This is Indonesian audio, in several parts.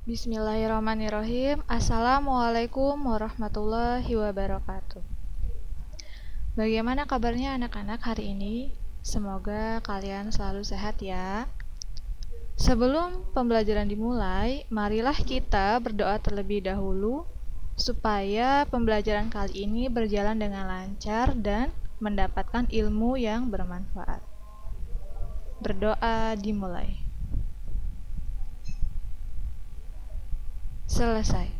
Bismillahirrahmanirrahim. Assalamualaikum warahmatullahi wabarakatuh. Bagaimana kabarnya anak-anak hari ini? Semoga kalian selalu sehat ya. Sebelum pembelajaran dimulai, marilah kita berdoa terlebih dahulu supaya pembelajaran kali ini berjalan dengan lancar dan mendapatkan ilmu yang bermanfaat. Berdoa dimulai. Selesai.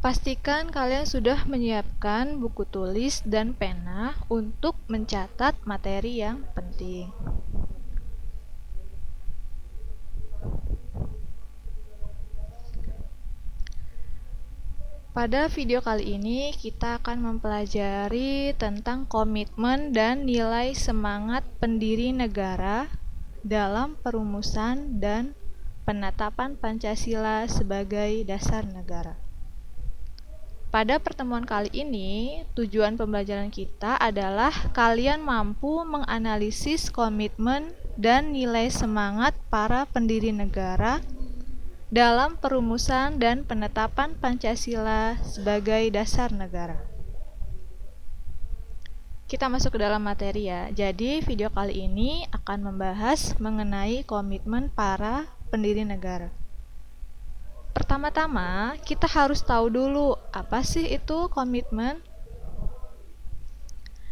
Pastikan kalian sudah menyiapkan buku tulis dan pena untuk mencatat materi yang penting. Pada video kali ini kita akan mempelajari tentang komitmen dan nilai semangat pendiri negara dalam perumusan dan penetapan Pancasila sebagai dasar negara. Pada pertemuan kali ini, tujuan pembelajaran kita adalah kalian mampu menganalisis komitmen dan nilai semangat para pendiri negara dalam perumusan dan penetapan Pancasila sebagai dasar negara. Kita masuk ke dalam materi ya. Jadi video kali ini akan membahas mengenai komitmen para pendiri negara. Pertama-tama, kita harus tahu dulu apa sih itu komitmen.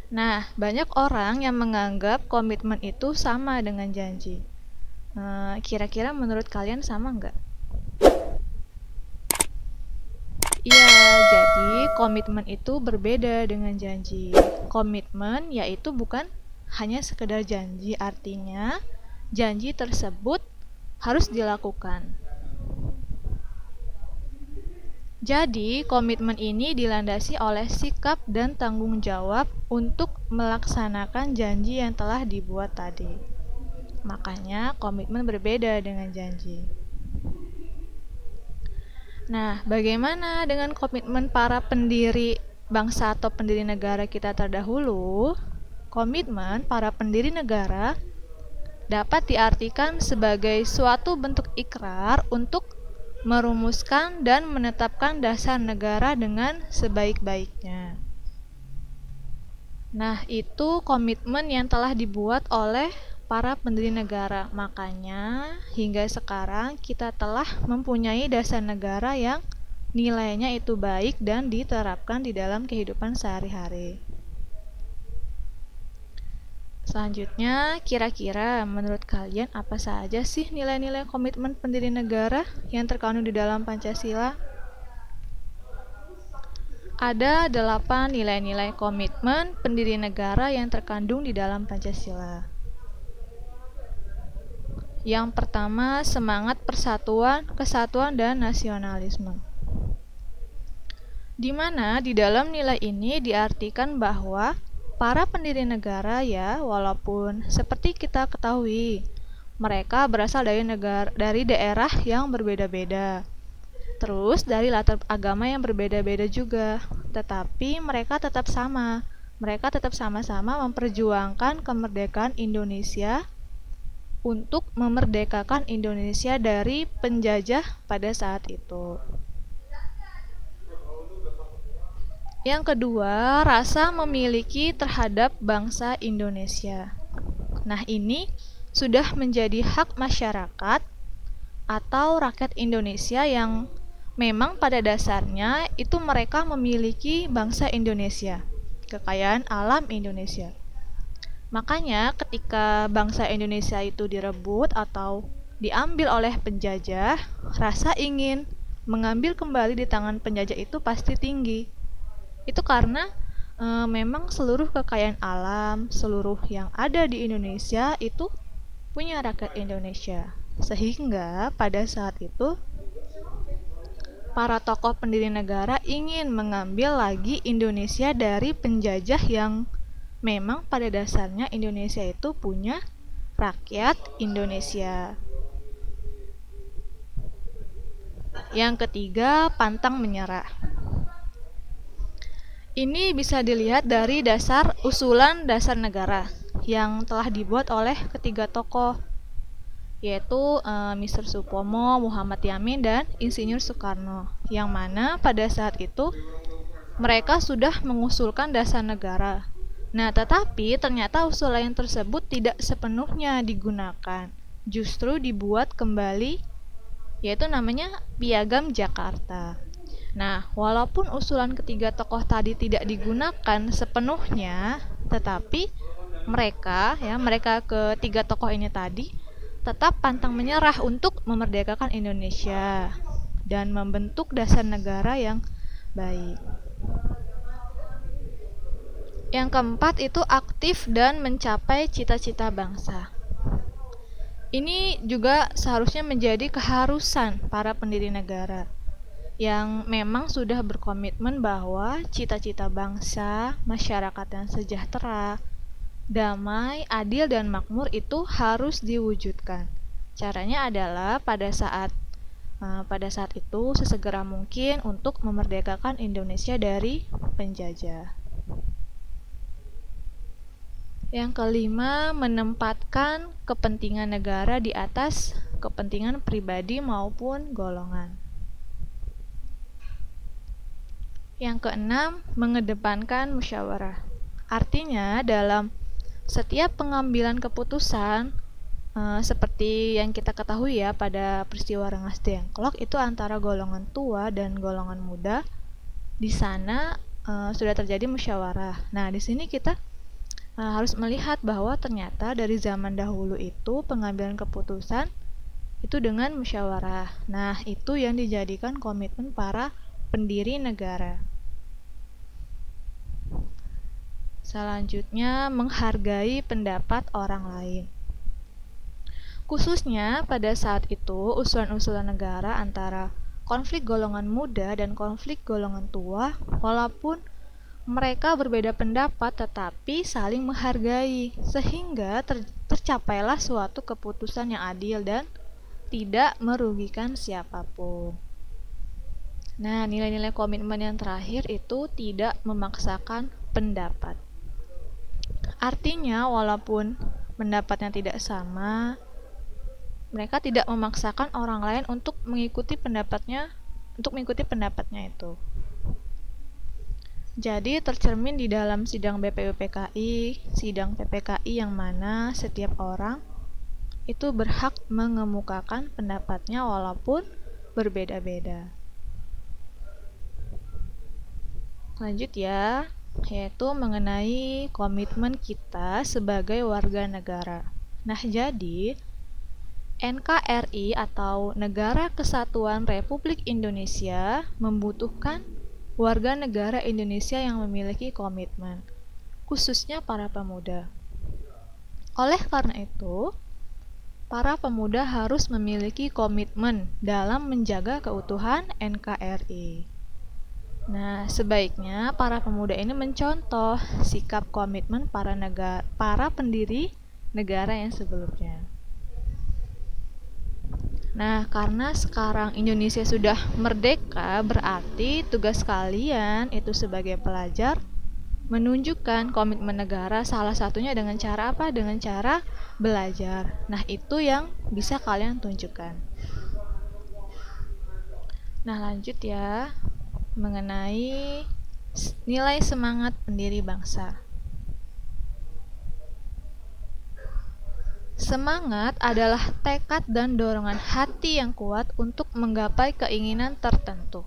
Nah, banyak orang yang menganggap komitmen itu sama dengan janji. Kira-kira menurut kalian sama nggak? Iya, jadi komitmen itu berbeda dengan janji. Komitmen yaitu bukan hanya sekedar janji, artinya janji tersebut harus dilakukan. Jadi, komitmen ini dilandasi oleh sikap dan tanggung jawab untuk melaksanakan janji yang telah dibuat tadi. Makanya, komitmen berbeda dengan janji. Nah, bagaimana dengan komitmen para pendiri bangsa atau pendiri negara kita terdahulu? Komitmen para pendiri negara dapat diartikan sebagai suatu bentuk ikrar untuk merumuskan dan menetapkan dasar negara dengan sebaik-baiknya. Nah, itu komitmen yang telah dibuat oleh para pendiri negara. Makanya, hingga sekarang kita telah mempunyai dasar negara yang nilainya itu baik dan diterapkan di dalam kehidupan sehari-hari. Selanjutnya, kira-kira menurut kalian apa saja sih nilai-nilai komitmen pendiri negara yang terkandung di dalam Pancasila? Ada 8 nilai-nilai komitmen pendiri negara yang terkandung di dalam Pancasila. Yang pertama, semangat persatuan, kesatuan, dan nasionalisme. Di mana di dalam nilai ini diartikan bahwa para pendiri negara ya, walaupun seperti kita ketahui, mereka berasal dari daerah yang berbeda-beda. Terus dari latar agama yang berbeda-beda juga, tetapi mereka tetap sama. Mereka tetap sama-sama memperjuangkan kemerdekaan Indonesia untuk memerdekakan Indonesia dari penjajah pada saat itu. Yang kedua, rasa memiliki terhadap bangsa Indonesia. Nah, ini sudah menjadi hak masyarakat atau rakyat Indonesia yang memang pada dasarnya itu mereka memiliki bangsa Indonesia, kekayaan alam Indonesia. Makanya ketika bangsa Indonesia itu direbut atau diambil oleh penjajah, rasa ingin mengambil kembali di tangan penjajah itu pasti tinggi. Itu karena memang seluruh kekayaan alam, seluruh yang ada di Indonesia itu punya rakyat Indonesia. Sehingga pada saat itu para tokoh pendiri negara ingin mengambil lagi Indonesia dari penjajah yang memang pada dasarnya Indonesia itu punya rakyat Indonesia. Yang ketiga, pantang menyerah. Ini bisa dilihat dari usulan dasar negara yang telah dibuat oleh ketiga tokoh, yaitu Mr. Supomo, Muhammad Yamin, dan Insinyur Soekarno, yang mana pada saat itu mereka sudah mengusulkan dasar negara. Nah, tetapi ternyata usulan tersebut tidak sepenuhnya digunakan. Justru dibuat kembali, yaitu namanya Piagam Jakarta. Nah, walaupun usulan ketiga tokoh tadi tidak digunakan sepenuhnya, tetapi mereka ketiga tokoh ini tadi tetap pantang menyerah untuk memerdekakan Indonesia dan membentuk dasar negara yang baik. Yang keempat itu aktif dan mencapai cita-cita bangsa. Ini juga seharusnya menjadi keharusan para pendiri negara yang memang sudah berkomitmen bahwa cita-cita bangsa, masyarakat yang sejahtera, damai, adil, dan makmur itu harus diwujudkan. Caranya adalah pada saat itu sesegera mungkin untuk memerdekakan Indonesia dari penjajah. Yang kelima, menempatkan kepentingan negara di atas kepentingan pribadi maupun golongan. Yang keenam, mengedepankan musyawarah. Artinya dalam setiap pengambilan keputusan seperti yang kita ketahui ya pada peristiwa Rengas Dengklok itu antara golongan tua dan golongan muda, di sana sudah terjadi musyawarah. Nah, di sini kita harus melihat bahwa ternyata dari zaman dahulu itu pengambilan keputusan itu dengan musyawarah. Nah, itu yang dijadikan komitmen para pendiri negara. Selanjutnya, menghargai pendapat orang lain. Khususnya pada saat itu, usulan-usulan negara antara konflik golongan muda dan konflik golongan tua, walaupun mereka berbeda pendapat tetapi saling menghargai, sehingga tercapailah suatu keputusan yang adil dan tidak merugikan siapapun. Nah, nilai-nilai komitmen yang terakhir itu tidak memaksakan pendapat. Artinya, walaupun pendapatnya tidak sama, mereka tidak memaksakan orang lain untuk mengikuti pendapatnya itu. Jadi tercermin di dalam sidang BPUPKI, sidang PPKI yang mana setiap orang itu berhak mengemukakan pendapatnya walaupun berbeda-beda. Lanjut ya, yaitu mengenai komitmen kita sebagai warga negara. Nah, jadi NKRI atau Negara Kesatuan Republik Indonesia membutuhkan warga negara Indonesia yang memiliki komitmen, khususnya para pemuda. Oleh karena itu, para pemuda harus memiliki komitmen dalam menjaga keutuhan NKRI. Nah, sebaiknya para pemuda ini mencontoh sikap komitmen para pendiri negara yang sebelumnya. Nah, karena sekarang Indonesia sudah merdeka, berarti tugas kalian itu sebagai pelajar menunjukkan komitmen negara, salah satunya dengan cara apa? Dengan cara belajar. Nah, itu yang bisa kalian tunjukkan. Nah, lanjut ya, mengenai nilai semangat pendiri bangsa. Semangat adalah tekad dan dorongan hati yang kuat untuk menggapai keinginan tertentu.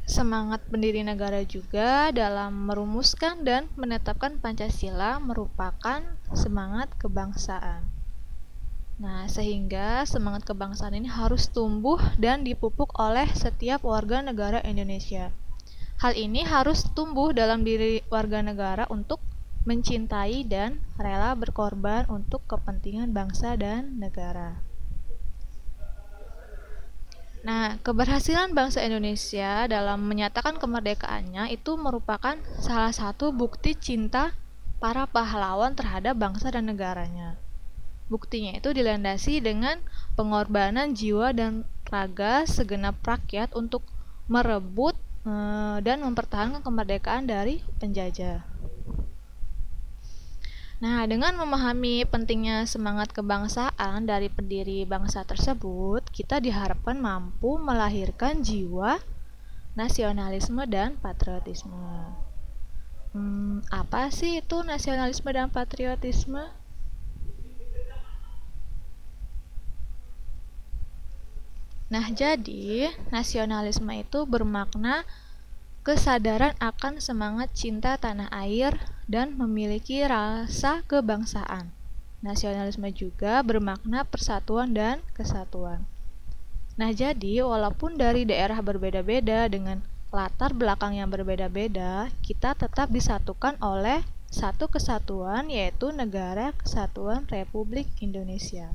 Semangat pendiri negara juga dalam merumuskan dan menetapkan Pancasila merupakan semangat kebangsaan. Nah, sehingga semangat kebangsaan ini harus tumbuh dan dipupuk oleh setiap warga negara Indonesia. Hal ini harus tumbuh dalam diri warga negara untuk mencintai dan rela berkorban untuk kepentingan bangsa dan negara. Nah, keberhasilan bangsa Indonesia dalam menyatakan kemerdekaannya itu merupakan salah satu bukti cinta para pahlawan terhadap bangsa dan negaranya. Buktinya itu dilandasi dengan pengorbanan jiwa dan raga segenap rakyat untuk merebut dan mempertahankan kemerdekaan dari penjajah. Nah, dengan memahami pentingnya semangat kebangsaan dari pendiri bangsa tersebut, kita diharapkan mampu melahirkan jiwa nasionalisme dan patriotisme. Apa sih itu nasionalisme dan patriotisme? Nah, jadi nasionalisme itu bermakna kesadaran akan semangat cinta tanah air dan memiliki rasa kebangsaan. Nasionalisme juga bermakna persatuan dan kesatuan. Nah, jadi walaupun dari daerah berbeda-beda dengan latar belakang yang berbeda-beda, kita tetap disatukan oleh satu kesatuan, yaitu Negara Kesatuan Republik Indonesia.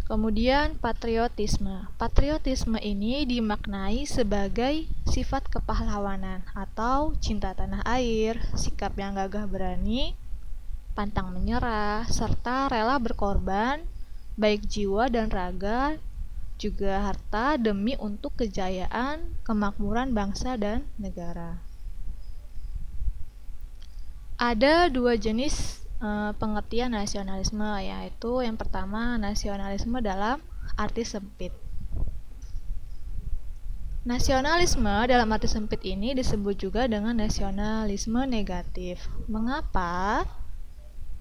Kemudian patriotisme. Patriotisme ini dimaknai sebagai sifat kepahlawanan atau cinta tanah air, sikap yang gagah berani, pantang menyerah, serta rela berkorban, baik jiwa dan raga, juga harta demi untuk kejayaan, kemakmuran bangsa dan negara. Ada dua jenis pengertian nasionalisme, yaitu yang pertama nasionalisme dalam arti sempit. Nasionalisme dalam arti sempit ini disebut juga dengan nasionalisme negatif. Mengapa?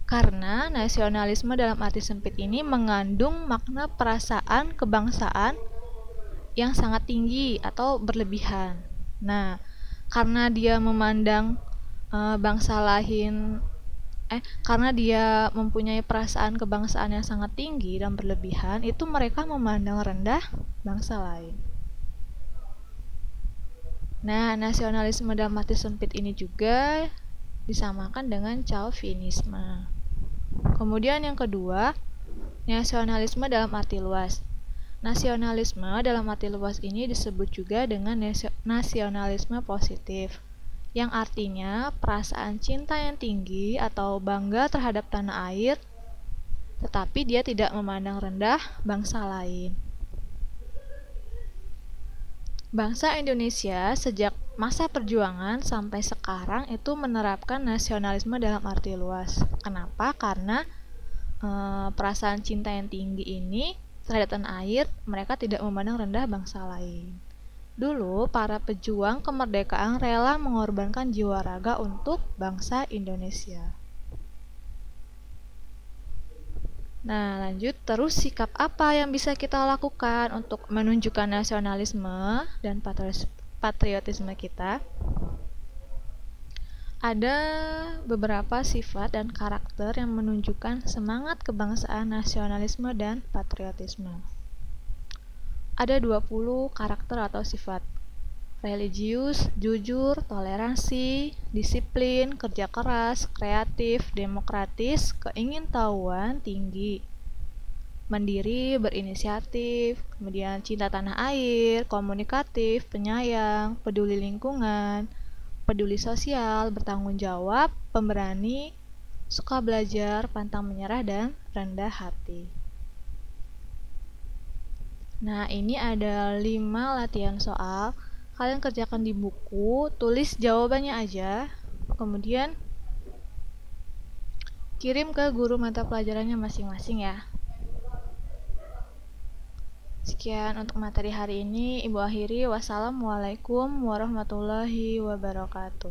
Karena nasionalisme dalam arti sempit ini mengandung makna perasaan kebangsaan yang sangat tinggi atau berlebihan. Nah, karena dia memandang bangsa lain karena dia mempunyai perasaan kebangsaan yang sangat tinggi dan berlebihan, itu mereka memandang rendah bangsa lain. Nah, nasionalisme dalam arti sempit ini juga disamakan dengan chauvinisme. Kemudian yang kedua, nasionalisme dalam arti luas. Nasionalisme dalam arti luas ini disebut juga dengan nasionalisme positif, yang artinya perasaan cinta yang tinggi atau bangga terhadap tanah air, tetapi dia tidak memandang rendah bangsa lain. Bangsa Indonesia sejak masa perjuangan sampai sekarang itu menerapkan nasionalisme dalam arti luas. Kenapa? Karena perasaan cinta yang tinggi ini terhadap tanah air, mereka tidak memandang rendah bangsa lain. Dulu, para pejuang kemerdekaan rela mengorbankan jiwa raga untuk bangsa Indonesia. Nah, lanjut terus sikap apa yang bisa kita lakukan untuk menunjukkan nasionalisme dan patriotisme kita? Ada beberapa sifat dan karakter yang menunjukkan semangat kebangsaan, nasionalisme, dan patriotisme. Ada 20 karakter atau sifat: religius, jujur, toleransi, disiplin, kerja keras, kreatif, demokratis, keingintahuan tinggi, mandiri, berinisiatif, kemudian cinta tanah air, komunikatif, penyayang, peduli lingkungan, peduli sosial, bertanggung jawab, pemberani, suka belajar, pantang menyerah, dan rendah hati. Nah, ini ada 5 latihan soal. Kalian kerjakan di buku, tulis jawabannya aja, kemudian kirim ke guru mata pelajarannya masing-masing ya. Sekian untuk materi hari ini. Ibu akhiri, wassalamualaikum warahmatullahi wabarakatuh.